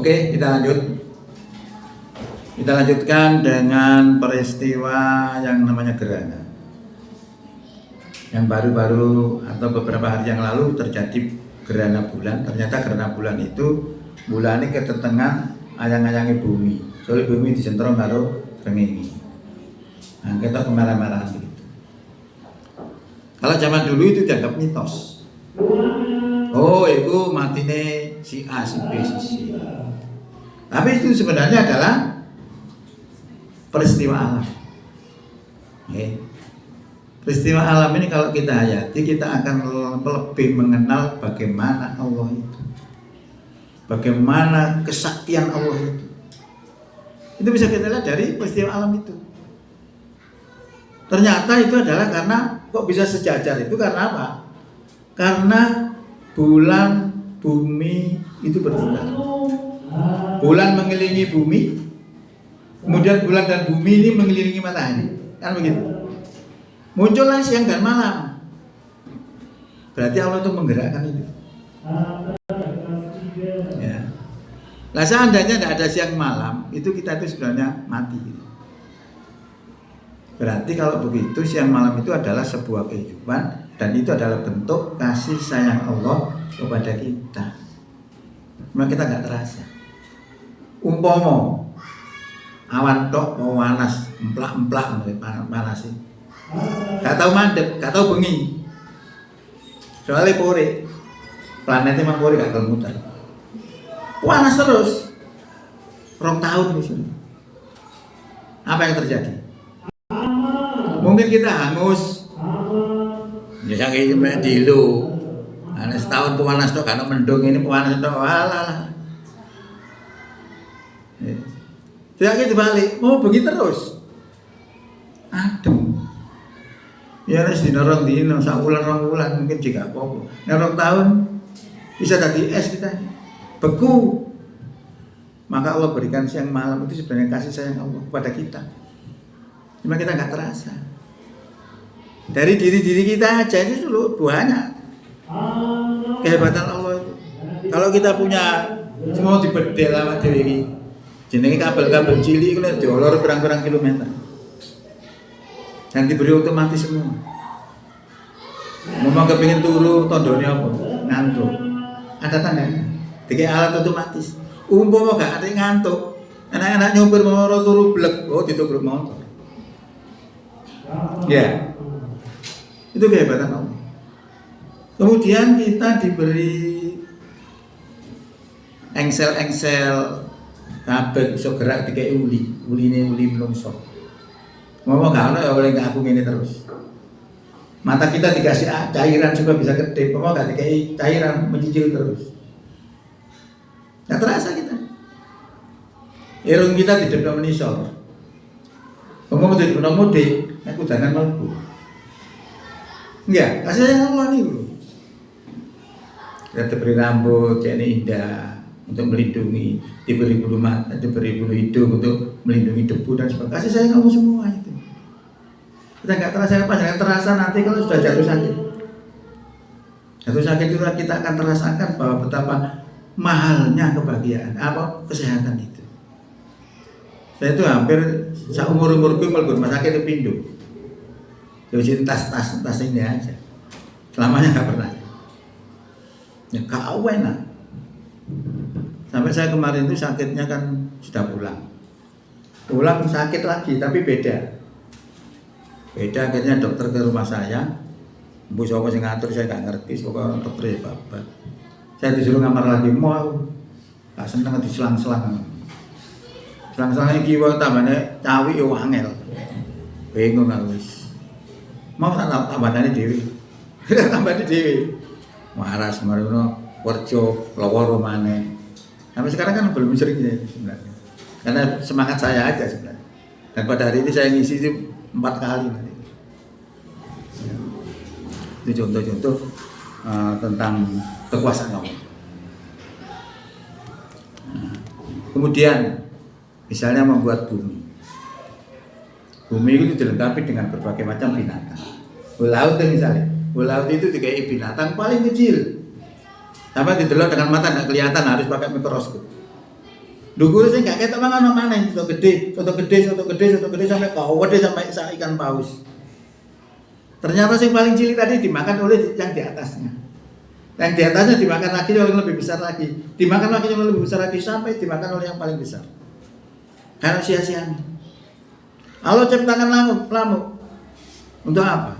Oke, kita lanjut. Kita lanjutkan dengan peristiwa yang namanya gerhana. Yang baru-baru atau beberapa hari yang lalu terjadi gerhana bulan. Ternyata gerhana bulan itu bulannya ketetengan ayang-ayangi bumi. Soalnya bumi disentrong karo srengenge. Nah, kita kemarah-marahan begitu. Kalau zaman dulu itu dianggap mitos. Oh, itu matine si A, si B, si C. Tapi itu sebenarnya adalah peristiwa alam. Okay. Peristiwa alam ini kalau kita hayati, kita akan lebih mengenal bagaimana Allah itu, bagaimana kesaktian Allah itu. Itu bisa kita lihat dari peristiwa alam itu. Ternyata itu adalah karena kok bisa sejajar itu karena apa? Karena bulan bumi itu berputar. Bulan mengelilingi bumi, kemudian bulan dan bumi ini mengelilingi matahari, kan begitu. Muncullah siang dan malam. Berarti Allah itu menggerakkan itu. Ya. Nah, seandainya tidak ada siang malam, itu kita itu sebenarnya mati. Berarti kalau begitu siang malam itu adalah sebuah kehidupan dan itu adalah bentuk kasih sayang Allah kepada kita. Cuma kita nggak terasa. Umpomo awan tok mau panas, emplak-emplak panas sih. Gak tahu mandek, gak tahu bengi. Soalnya pore, planetnya memang pore gak muter. Panas terus. 2 tahun misalnya. Apa yang terjadi? Mungkin kita hangus. Ya kayak dulu. Ana setahun panas tok kan mendung ini panas tok. Alah. Tidak dibalik, mau bengi terus. Adem. Ya nek dina rong dina, sak wulan 2 wulan mungkin jika apa-apa. Nek 2 tahun bisa tadi es kita. Beku. Maka Allah berikan siang malam itu sebenarnya kasih sayang Allah kepada kita. Cuma kita nggak terasa. Dari diri kita aja itu dulu banyak kehebatan Allah itu. Kalau kita punya semua dibedel awak dhewe iki. Jenenge kabel-kabel cilik itu diolor berang-berang kilometer. Dan diberi otomatis semua. Mau kepingin turu tondone apa? Ngantuk. Ada tandanya. Dikek alat otomatis. Umpama gak ada ngantuk. Anak-anak nyopir mau turu blek, oh ditubruk motor. Ya. Itu kehebatan Allah. Kemudian kita diberi engsel-engsel kabeh iso gerak dikek uline uli menungso. Ngomong gak ono ya oleh aku ngene terus. Mata kita dikasih cairan juga bisa kedip, ngomong gak dikasih cairan mencicil terus. Gak terasa kita. Irung kita tidak menisor. Ngomong tidak pernah mudik, aku jangan mlebu. Enggak, kasih sayang Allah nih bro. Kita diberi rambut, ini indah untuk melindungi, diberi bulu mata, diberi bulu hidung untuk melindungi debu dan sebagainya. Kasih sayang Allah semua itu. Kita nggak terasa apa, jangan terasa nanti kalau sudah jatuh sakit. Jatuh sakit itu kita akan terasakan bahwa betapa mahalnya kebahagiaan, apa kesehatan itu. Saya itu hampir seumur-umurku mlebu rumah sakit di Pindo. Jadi tas ini aja. Selamanya nggak pernah. Ya kau enak. Sampai saya kemarin itu sakitnya kan sudah pulang sakit lagi tapi beda akhirnya dokter ke rumah saya. Bu sapa sing ngatur saya nggak ngerti, pokoknya dokter ya bapak. Saya disuruh ngamar lagi, mau gak seneng diselang-selang iki wae tambane cawi yo angel. Bingung aku wis. Mau tak tambahane dhewe. Tambahane dhewe. Waras marono werjo lawar maneh. Sampai sekarang kan belum sering ya sebenarnya. Karena semangat saya aja sebenarnya. Dan pada hari ini saya ngisi itu 4 kali nanti. Itu contoh-contoh tentang kekuasaan Allah. Kemudian misalnya membuat bumi. Bumi itu dilengkapi dengan berbagai macam binatang. Laut misalnya. Laut itu dikai binatang paling kecil. Tapi didelok dengan mata nggak kelihatan, harus pakai mikroskop. Dhuwur sing gak ketok mangan ono maneh, soto gede sampai kawede sampai sak ikan paus. Ternyata yang paling cilik tadi dimakan oleh yang di atasnya. Yang di atasnya dimakan lagi oleh yang lebih besar lagi. Dimakan lagi yang lebih besar lagi sampai dimakan oleh yang paling besar. Karena sia-sianya. Allah ciptakan lamuk. Untuk apa?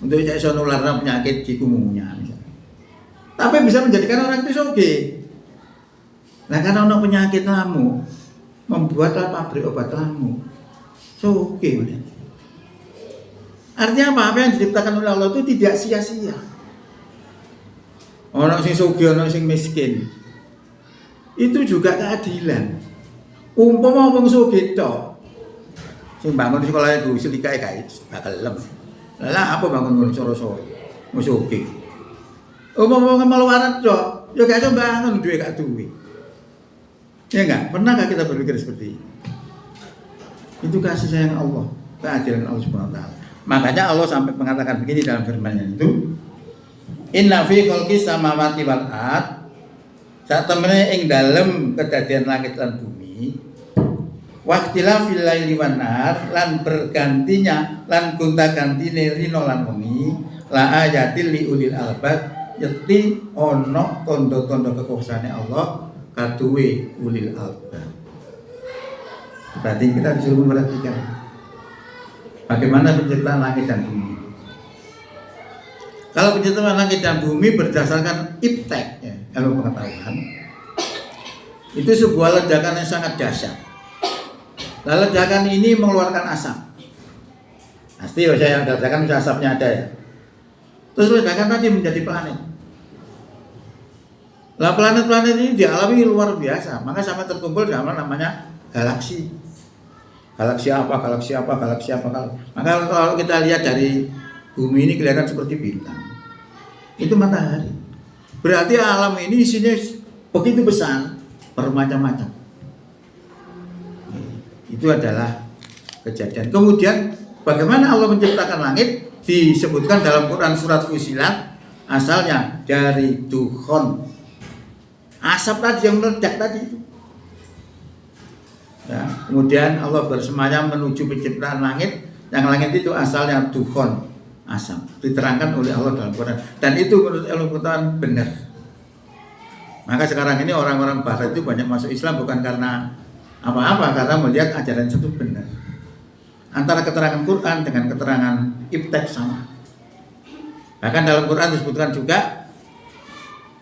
Untuk iso nularna penyakit cikungunya misalnya. Tapi bisa menjadikan orang itu sugih. Nah karena ono penyakit lamuk, membuatlah pabrik obat lamuk. Sugih. Artinya apa yang diciptakan oleh Allah itu tidak sia-sia. Ono sing sugih, ono sing miskin. Itu juga keadilan. Umpama wong sugih tok, sing bangun di sekolah itu selikae kae bakal lem. Lah apa bangun ngono sore-sore? Wong sugih. Umpama wong melarat tok, ya gak iso bangun duwe gak duwe. Ya enggak? Pernahkah kita berpikir seperti itu? Itu kasih sayang Allah, keadilan Allah Subhanahu wa taala. Makanya Allah sampai mengatakan begini dalam firman-Nya itu, Inna fi khalqis samawati wal ard, sak temene ing dalem kedadian langit lan bumi, waqtilafil laili wan nahar, lan bergantinya lan gonta-gantine rino lan wengi, la ayatil li ulil albab, yakti ono tondo-tondo kekuasaane Allah kaduwe ulil albab. Berarti kita disuruh memperhatikan bagaimana penciptaan langit dan bumi. Kalau penciptaan langit dan bumi berdasarkan iptek, ya, ilmu pengetahuan, itu sebuah ledakan yang sangat dahsyat. Nah, ledakan ini mengeluarkan asap. Pasti saya ledakan asapnya ada ya. Terus ledakan tadi menjadi planet. Nah, planet-planet ini dialami luar biasa, maka sampai terkumpul dalam namanya galaksi. Galaksi apa. Maka kalau kita lihat dari bumi ini kelihatan seperti bintang. Itu matahari. Berarti alam ini isinya begitu besar, bermacam-macam. Itu adalah kejadian. Kemudian bagaimana Allah menciptakan langit disebutkan dalam Quran surat Fusilat, asalnya dari dukhon. Asap tadi yang meledak tadi itu. Ya, kemudian Allah bersemayam menuju penciptaan langit. Yang langit itu asalnya dukhon, asap. Diterangkan oleh Allah dalam Quran. Dan itu menurut ilmu pengetahuan benar. Maka sekarang ini orang-orang Barat itu banyak masuk Islam bukan karena apa-apa, karena melihat ajaran itu benar. Antara keterangan Quran dengan keterangan iptek sama. Bahkan dalam Quran disebutkan juga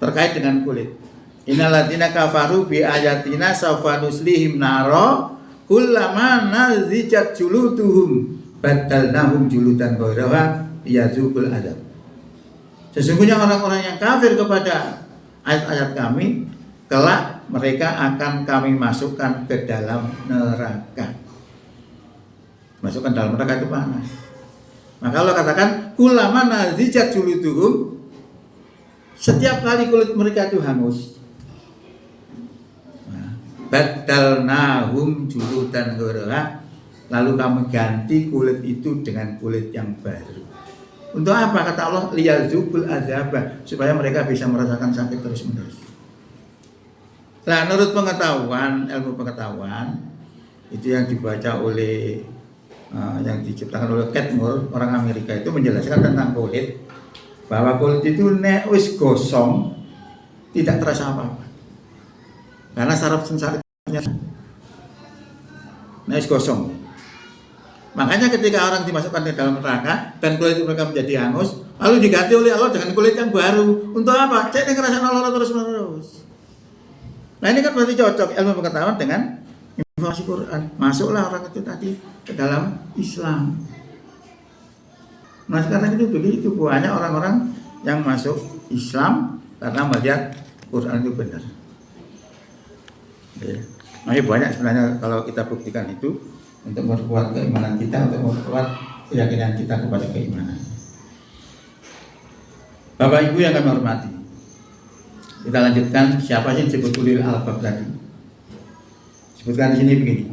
terkait dengan kulit. Innalladzina kafaru bi ayatina sawfa nuslihim naro kullama nazijat juluduhum badalnahum juludan ghairaha yazukul adab. Sesungguhnya orang-orang yang kafir kepada ayat-ayat kami, kelak mereka akan kami masukkan ke dalam neraka. Masukkan dalam neraka itu panas. Maka Allah katakan kullama nazijat juluduhum, setiap kali kulit mereka itu hangus, badalnahum juludan ghairaha, lalu kami ganti kulit itu dengan kulit yang baru. Untuk apa? Kata Allah, liyazukul azaba, supaya mereka bisa merasakan sakit terus-menerus. Nah, menurut pengetahuan, ilmu pengetahuan itu yang dibaca oleh yang diciptakan oleh Catmull, orang Amerika, itu menjelaskan tentang kulit, bahwa kulit itu nek wis gosong tidak terasa apa-apa. Karena saraf sensorinya nek gosong. Makanya ketika orang dimasukkan ke dalam neraka dan kulit mereka menjadi hangus, lalu diganti oleh Allah dengan kulit yang baru. Untuk apa? Cek ngerasain Allah terus-menerus. Nah, ini kan berarti cocok ilmu pengetahuan dengan informasi Quran. Masuklah orang itu tadi ke dalam Islam. Nah, sekarang itu begitu, banyak orang-orang yang masuk Islam karena melihat Quran itu benar. Ya. Masih banyak sebenarnya kalau kita buktikan itu untuk memperkuat keimanan kita, untuk memperkuat keyakinan kita kepada keimanan. Bapak Ibu yang kami hormati, kita lanjutkan siapa sih disebut ulil albab tadi. Sebutkan di sini begini.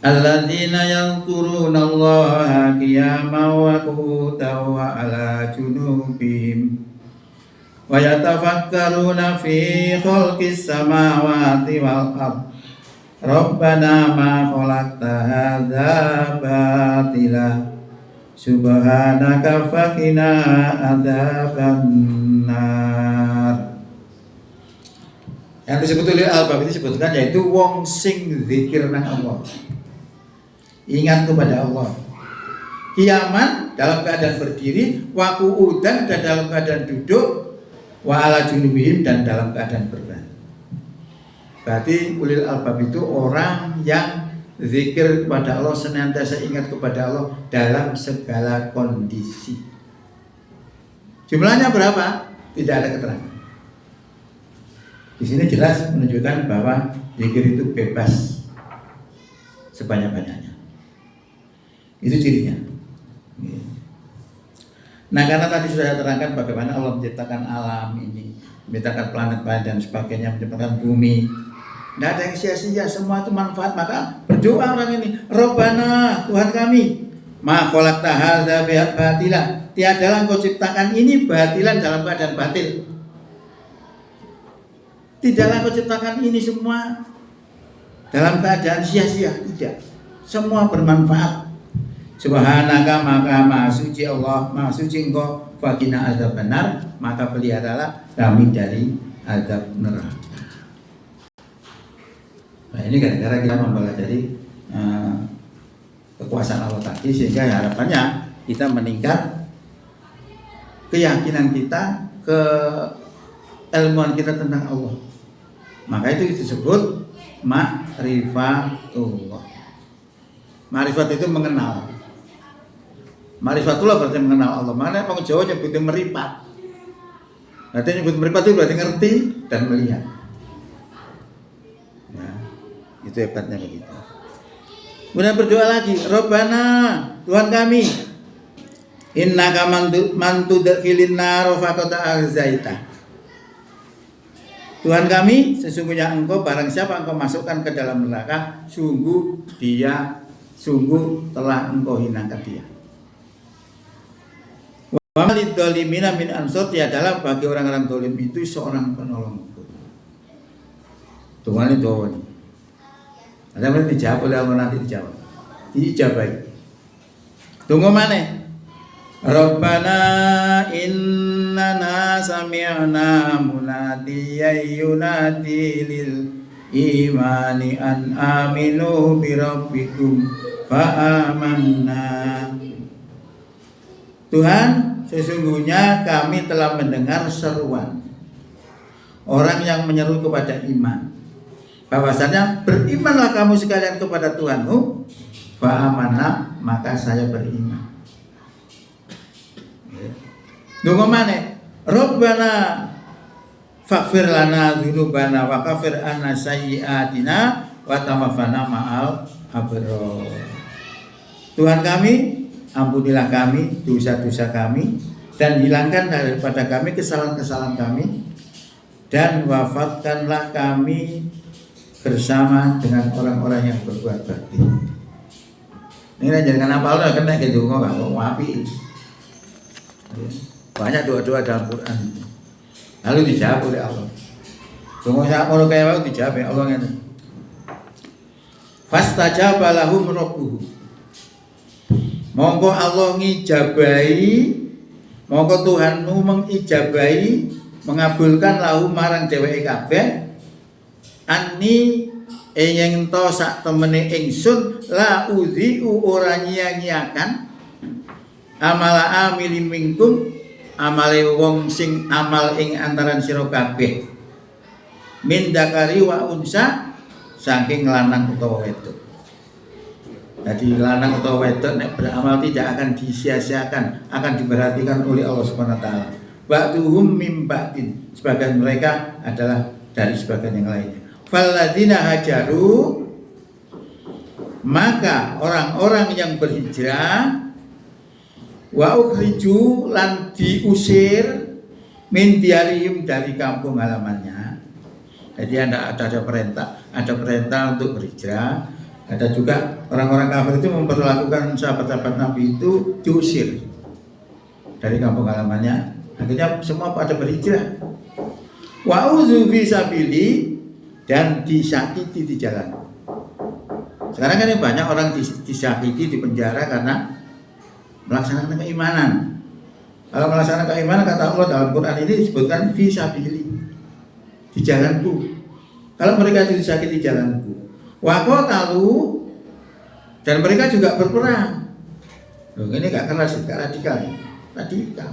Alladzina yadhkuruna Allaha qiyaman wa qu'udan wa 'ala junubihim wa yatafakkaruna fi khalqis samawati wal ardh Rabbana ma khalaqta hadza batila subhanaka faqina adzabannar. Yang disebut oleh Al-Bab itu disebutkan yaitu wong sing zikir nang Allah, ingat kepada Allah, kiaman dalam keadaan berdiri, wa qu'udan dan dalam keadaan duduk, wa ala junubihim dan dalam keadaan berbaring. Berarti ulil albab itu orang yang zikir kepada Allah, senantiasa ingat kepada Allah dalam segala kondisi. Jumlahnya berapa? Tidak ada keterangan. Di sini jelas menunjukkan bahwa zikir itu bebas sebanyak-banyaknya. Itu cirinya. Nah, karena tadi sudah saya terangkan bagaimana Allah menciptakan alam ini, menciptakan planet-planet dan sebagainya, menciptakan bumi. Tidak ada yang sia-sia, semua itu manfaat. Maka berdoa orang ini, Rabbana, Tuhan kami, ma khalaqta hadza batila, tiadalah Engkau ciptakan ini batilan dalam keadaan batil. Tidaklah Engkau ciptakan ini semua dalam keadaan sia-sia, tidak. Semua bermanfaat. Subhanaka, maka maha suci Allah, maha suci Engkau, faqina adzabannar, maka peliharalah kami dari azab neraka. Nah, ini gara-gara kita mempelajari kekuasaan Allah tadi, sehingga harapannya kita meningkat keyakinan kita, keilmuan kita tentang Allah. Maka itu disebut ma'rifatullah. Ma'rifat itu mengenal. Ma'rifatullah berarti mengenal Allah. Makanya orang Jawa nyebutnya meripat. Berarti nyebut meripat itu berarti ngerti dan melihat. Ya, itu hebatnya begitu. Kemudian berdoa lagi, Rabbana, Tuhan kami, innaka man tudkhilin nar faqad aghzaita. Tuhan kami, sesungguhnya Engkau barang siapa Engkau masukkan ke dalam neraka, sungguh telah Engkau hinakan dia. Wa malid zalimina min ansor, tiadalah bagi orang-orang zalim itu seorang penolong. Tuhan itu ini. Ada yang dijawab oleh Allah, nanti dijawab. Diijabai. Tunggu mana? Rabbana innana sami'na munadiyan yunadi lil imani an aminu bi rabbikum fa amanna. Tuhan, sesungguhnya kami telah mendengar seruan orang yang menyeru kepada iman, bahwasanya berimanlah kamu sekalian kepada Tuhanmu, fa amanna, maka saya beriman. Dungo mana? Rabbana faghfir lana dzunubana wa kafir anna sayyi'atina wa tawaffana ma'al abrar. Tuhan kami, ampunilah kami dosa-dosa kami dan hilangkan daripada kami kesalahan-kesalahan kami, dan wafatkanlah kami bersama dengan orang-orang yang berbuat bakti. Ini jangan apa lah kena gitu kok api. Banyak doa-doa dalam Quran. Lalu dijawab oleh Allah. Semua orang kaya waktu dijawab oleh Allah ini. Fastajaba lahum rabbuhum. Monggo Allah ngijabahi, monggo Tuhanmu mengijabahi, mengabulkan lahum marang dheweke kabeh. Anni ingin to sak temene ingsun la udhi'u ora nyia-nyiakan amala amili minkum, amale wong sing amal ing antaran sira kabeh, min dakari wa unsa, saking lanang utawa wedok. Jadi lanang utawa wedok nek beramal tidak akan disia-siakan, akan diperhatikan oleh Allah Subhanahu wa taala. Ba'duhum mim ba'din, sebagian mereka adalah dari sebagian yang lainnya. Falladzina hajaru, maka orang-orang yang berhijrah, wa ukhriju lan diusir min diarihim, dari kampung halamannya. Jadi ada perintah untuk berhijrah. Ada juga orang-orang kafir itu memperlakukan sahabat-sahabat Nabi itu diusir dari kampung halamannya, Akhirnya semua pada berhijrah. Wa'udzu fisabili, dan disakiti di jalan. Sekarang kan banyak orang disakiti di penjara karena melaksanakan keimanan. Kalau melaksanakan keimanan, kata Allah dalam Quran ini disebutkan fisabili, di jalanku. Kalau mereka disakiti di jalanku, waqatalu, dan mereka juga berperang. Loh, ini gak keras, gak radikal. Radikal.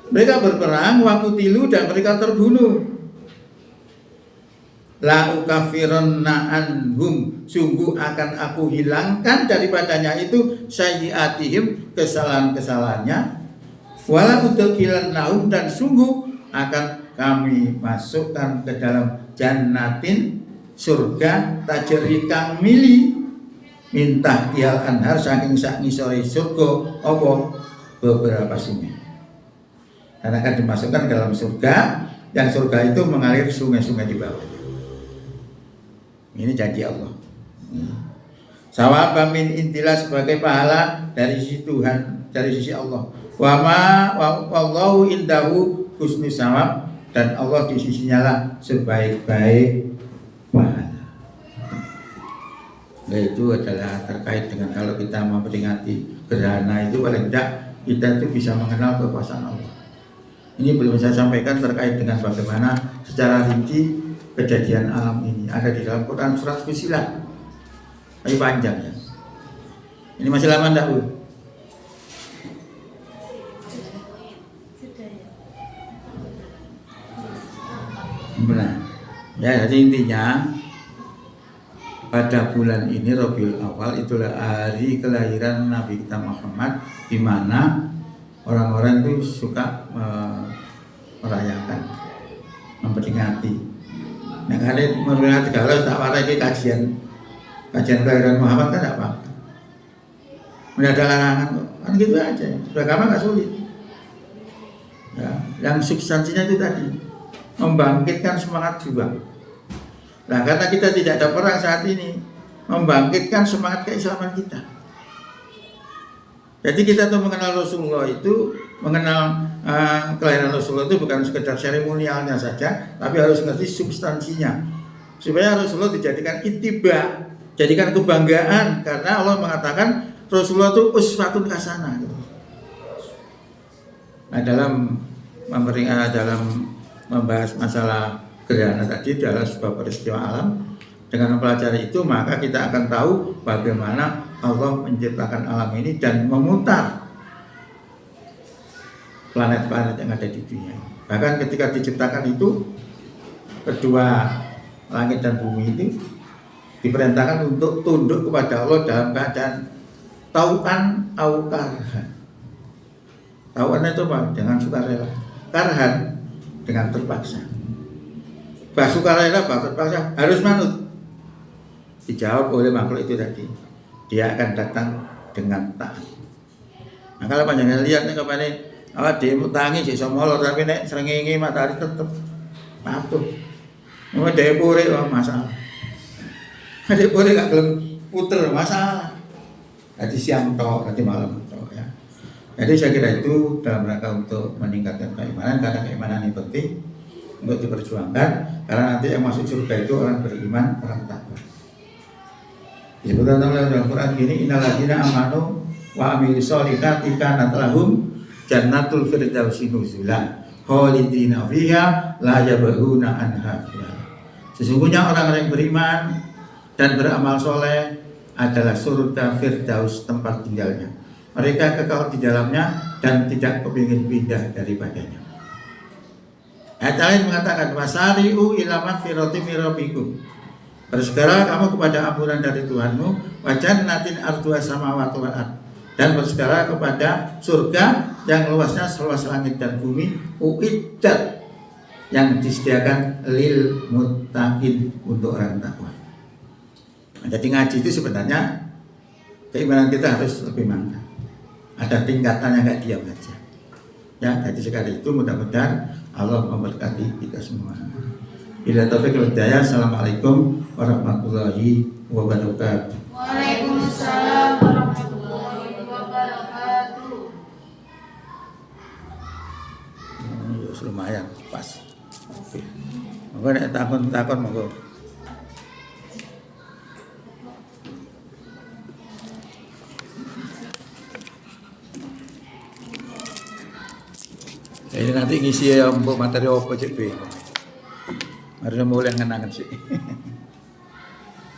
Mereka berperang, waqutilu, dan mereka terbunuh. La ukafironna anhum, sungguh akan aku hilangkan daripadanya itu sayyiatihim, kesalahan-kesalahannya. Wala udkhilannahum, dan sungguh akan kami masukkan ke dalam jannatin, surga tajri kang mili mintah tial anhar, saking sak ngisore surga apa beberapa sungai. Dan akan dimasukkan ke dalam surga, yang surga itu mengalir sungai-sungai di bawahnya. Ini janji Allah. Sawaba min intilah, sebagai pahala dari sisi Tuhan, dari sisi Allah. Wallahu indahu husnul sawab, dan Allah di sisinya lah sebaik-baik pahala. Nah, itu adalah terkait dengan kalau kita memperingati gerhana itu, paling tidak kita itu bisa mengenal kekuasaan Allah. Ini belum saya sampaikan terkait dengan bagaimana secara rinci kejadian alam ini ada di dalam Quran surat Fussilat. Tapi panjang ya. Ini masih lama enggak, Bu? Benar. Ya, jadi intinya pada bulan ini Rabiul Awal itulah hari kelahiran Nabi kita Muhammad, di mana orang-orang itu suka merayakan, memperingati. Nah, kali memperingati, kalau tak warai kajian kelahiran Muhammad kan apa? Tidak ada larangan, kan gitu aja. Beragama nggak sulit. Ya, yang substansinya itu tadi membangkitkan semangat juang. Nah, karena kita tidak ada perang saat ini, membangkitkan semangat keislaman kita. Jadi kita tuh mengenal Rasulullah itu, mengenal kelahiran Rasulullah itu bukan sekedar seremonialnya saja, tapi harus ngerti substansinya. Supaya Rasulullah dijadikan ittiba, jadikan kebanggaan, karena Allah mengatakan Rasulullah itu uswatun hasanah. Nah, dalam membahas masalah gerhana tadi adalah sebuah peristiwa alam. Dengan mempelajari itu, maka kita akan tahu bagaimana Allah menciptakan alam ini dan memutar planet-planet yang ada di dunia. Bahkan ketika diciptakan itu, kedua langit dan bumi itu diperintahkan untuk tunduk kepada Allah dalam keadaan tau'an au karhan. Tau'an itu apa? Dengan sukarela. Karhan dengan terpaksa. Bah sukarela, bah terpaksa, harus manut. Dijawab oleh makhluk itu tadi, dia akan datang dengan taat. Nah, kalau panjenengan lihat nih kemarin, dia mutangi si somolor, tapi nek srengenge matahari tetep patuh. Mau depure masalah. Depure gak gelem puter masalah. Nanti siang toh, nanti malam toh ya. Jadi saya kira itu dalam rangka untuk meningkatkan keimanan, karena keimanan ini penting untuk diperjuangkan, karena nanti yang masuk surga itu orang beriman, orang takwa. Disebutkan dalam Quran gini, innalladzina amanu wa amilus solihati kanat lahum jannatul firdausi nuzulan khalidina fiha la yabghuna anha. Sesungguhnya orang-orang yang beriman dan beramal soleh adalah surga firdaus, tempat tinggalnya. Mereka kekal di dalamnya dan tidak kepingin pindah daripadanya. Ayat lain mengatakan wasari'u ila magfirati min rabbikum, bersegera kamu kepada ampunan dari Tuhanmu, wa jannatin arduha samawati wal ard, dan bersegera kepada surga yang luasnya seluas langit dan bumi, uiddat, yang disediakan lil muttaqin, untuk orang takwa. Nah, jadi ngaji itu sebenarnya keimanan kita harus lebih mantap. Ada tingkatannya, nggak diam aja. Ya, jadi sekali itu mudah-mudahan Allah memberkati kita semua. Bila taufik wal hidayah. Assalamualaikum warahmatullahi wabarakatuh. Waalaikumsalam warahmatullahi wabarakatuh. lumayan pas. Monggo nek takon monggo. Ini nanti ngisi ya untuk materi apa cek bingung. Harusnya mulai ngenangan sih.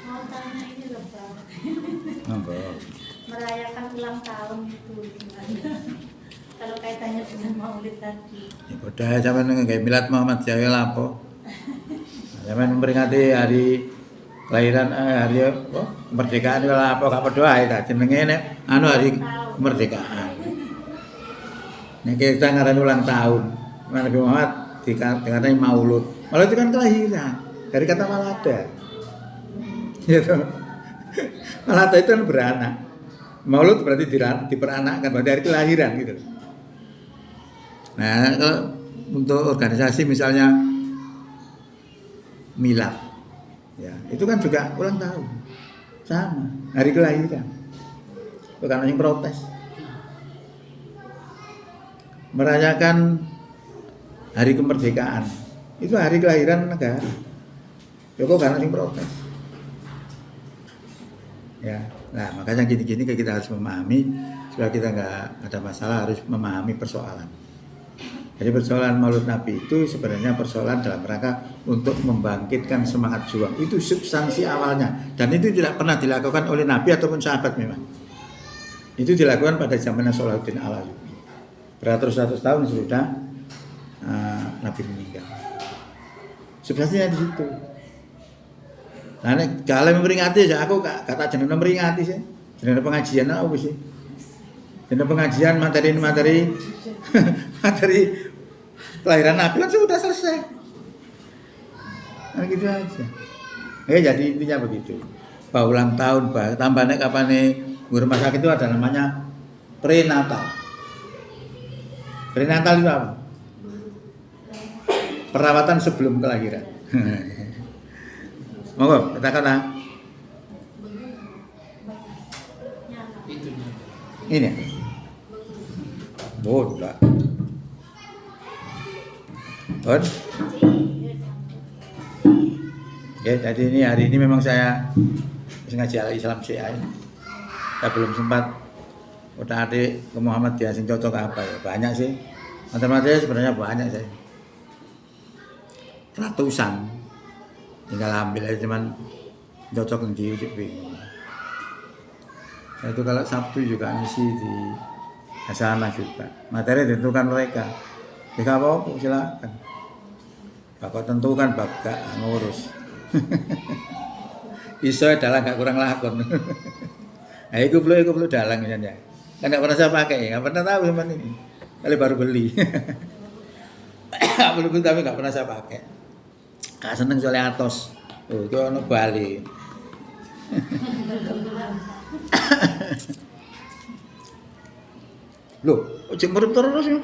Mau tanya ini loh Pak. Monggo. Merayakan ulang tahun itu gimana? Kalau kaitannya dengan Maulid tadi. Ya udah sampean kayak milad Muhammad Jawa lapo. Sampean memperingati hari kelahiran hari apa? Kemerdekaan itu apa gak padha ae ta jenenge nek anu hari kemerdekaan. Nek kita ngaran ulang tahun, Nabi Muhammad dikatakan maulud. Maulud itu kan kelahiran dari kata walada. Gitu. Walada itu kan beranak. Maulud berarti diperanakkan, berarti hari kelahiran gitu. Nah, kalau untuk organisasi misalnya milad, ya itu kan juga ulang tahun, sama hari kelahiran. Bukan yang protes. Merayakan hari kemerdekaan itu hari kelahiran negara. Kok karena yang protes. Ya, nah makanya gini-gini kita harus memahami supaya kita nggak ada masalah, harus memahami persoalan. Jadi persoalan Maulid Nabi itu sebenarnya persoalan dalam rangka untuk membangkitkan semangat juang. Itu substansi awalnya dan itu tidak pernah dilakukan oleh Nabi ataupun sahabat memang. Itu dilakukan pada zamannya Salahuddin Al-Ayyubi. Beratus-ratus tahun sudah Nabi meninggal. Substansinya di situ. Nah, kalau memperingati ya aku kata jeneng memperingati sih. Jeneng pengajian apa sih? Jeneng pengajian materi materi kelahiran Nabi kan sudah selesai. Nah, gitu aja. Jadi intinya begitu. Bahwa ulang tahun, tambahnya kapan nih rumah sakit itu ada namanya prenatal. Prenatal itu apa? Perawatan sebelum kelahiran. Monggo, katakanlah. Ini. Bodoh. Bon. Ya, jadi ini hari ini memang saya ngaji al-Islam CI. Saya belum sempat udah adik ke Muhammad dia sing cocok apa ya? Banyak sih. Matematika sebenarnya banyak sih. Ratusan. Tinggal ambil aja cuman cocok di bingung. Nah, itu kalau Sabtu juga ngisi di sana juga. Materi ditentukan mereka. Jika apa silakan. Bapak tentukan bapak gak ngurus. Iso adalah gak kurang lakon. Nah, itu perlu dalang misalnya. Kan gak pernah saya pakai, gak pernah tahu zaman ini. Kali baru beli. Belum tapi gak pernah saya pakai. Gak seneng soalnya atos. Tuh, itu ono Bali. Loh, jemur terus ya.